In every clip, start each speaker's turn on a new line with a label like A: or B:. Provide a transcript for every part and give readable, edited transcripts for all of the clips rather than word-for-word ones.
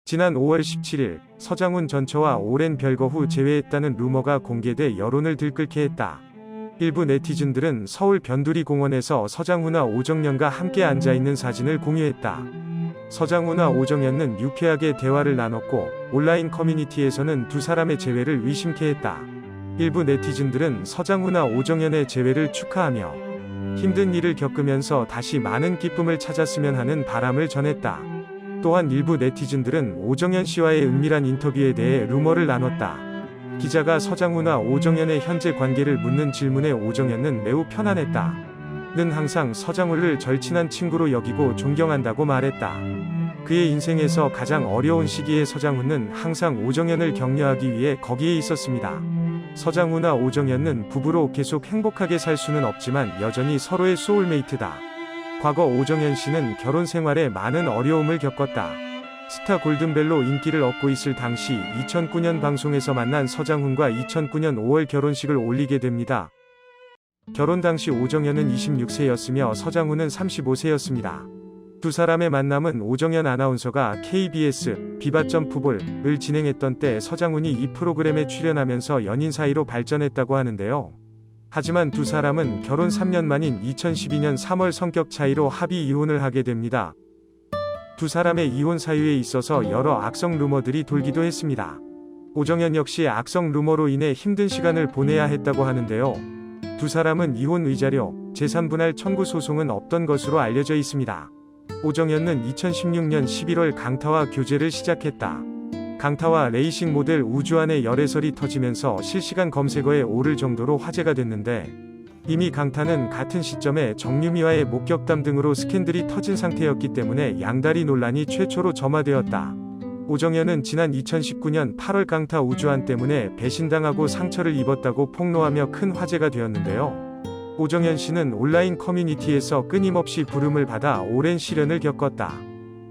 A: 지난 5월 17일 서장훈 전처와 오랜 별거 후 재회했다는 루머가 공개돼 여론을 들끓게 했다. 일부 네티즌들은 서울 변두리 공원에서 서장훈과 오정연과 함께 앉아있는 사진을 공유했다. 서장훈과 오정연은 유쾌하게 대화를 나눴고 온라인 커뮤니티에서는 두 사람의 재회를 의심케 했다. 일부 네티즌들은 서장훈과 오정연의 재회를 축하하며 힘든 일을 겪으면서 다시 많은 기쁨을 찾았으면 하는 바람을 전했다. 또한 일부 네티즌들은 오정연 씨와의 은밀한 인터뷰에 대해 루머를 나눴다. 기자가 서장훈과 오정연의 현재 관계를 묻는 질문에 오정연은 매우 편안했다. 는 항상 서장훈을 절친한 친구로 여기고 존경한다고 말했다. 그의 인생에서 가장 어려운 시기에 서장훈은 항상 오정연을 격려하기 위해 거기에 있었습니다. 서장훈과 오정연은 부부로 계속 행복하게 살 수는 없지만 여전히 서로의 소울메이트다. 과거 오정연 씨는 결혼 생활에 많은 어려움을 겪었다. 스타 골든벨로 인기를 얻고 있을 당시 2009년 방송에서 만난 서장훈과 2009년 5월 결혼식을 올리게 됩니다. 결혼 당시 오정연은 26세였으며 서장훈은 35세였습니다. 두 사람의 만남은 오정연 아나운서가 KBS 비바.풋볼을 진행했던 때 서장훈이 이 프로그램에 출연하면서 연인 사이로 발전했다고 하는데요. 하지만 두 사람은 결혼 3년 만인 2012년 3월 성격 차이로 합의 이혼을 하게 됩니다. 두 사람의 이혼 사유에 있어서 여러 악성 루머들이 돌기도 했습니다. 오정연 역시 악성 루머로 인해 힘든 시간을 보내야 했다고 하는데요. 두 사람은 이혼 의자료, 재산분할 청구 소송은 없던 것으로 알려져 있습니다. 오정연은 2016년 11월 강타와 교제를 시작했다. 강타와 레이싱 모델 우주안의 열애설이 터지면서 실시간 검색어에 오를 정도로 화제가 됐는데 이미 강타는 같은 시점에 정유미와의 목격담 등으로 스캔들이 터진 상태였기 때문에 양다리 논란이 최초로 점화되었다. 오정연은 지난 2019년 8월 강타 우주안 때문에 배신당하고 상처를 입었다고 폭로하며 큰 화제가 되었는데요. 오정연 씨는 온라인 커뮤니티에서 끊임없이 부름을 받아 오랜 시련을 겪었다.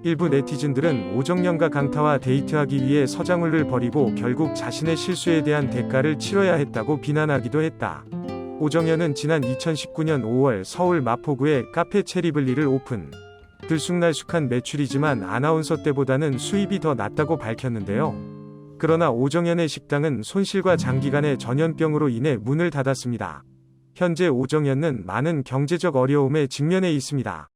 A: 일부 네티즌들은 오정연과 강타와 데이트하기 위해 서장훈을 버리고 결국 자신의 실수에 대한 대가를 치러야 했다고 비난하기도 했다. 오정연은 지난 2019년 5월 서울 마포구의 카페 체리블리를 오픈. 들쑥날쑥한 매출이지만 아나운서 때보다는 수입이 더 낮다고 밝혔는데요. 그러나 오정연의 식당은 손실과 장기간의 전염병으로 인해 문을 닫았습니다. 현재 오정연은 많은 경제적 어려움에 직면해 있습니다.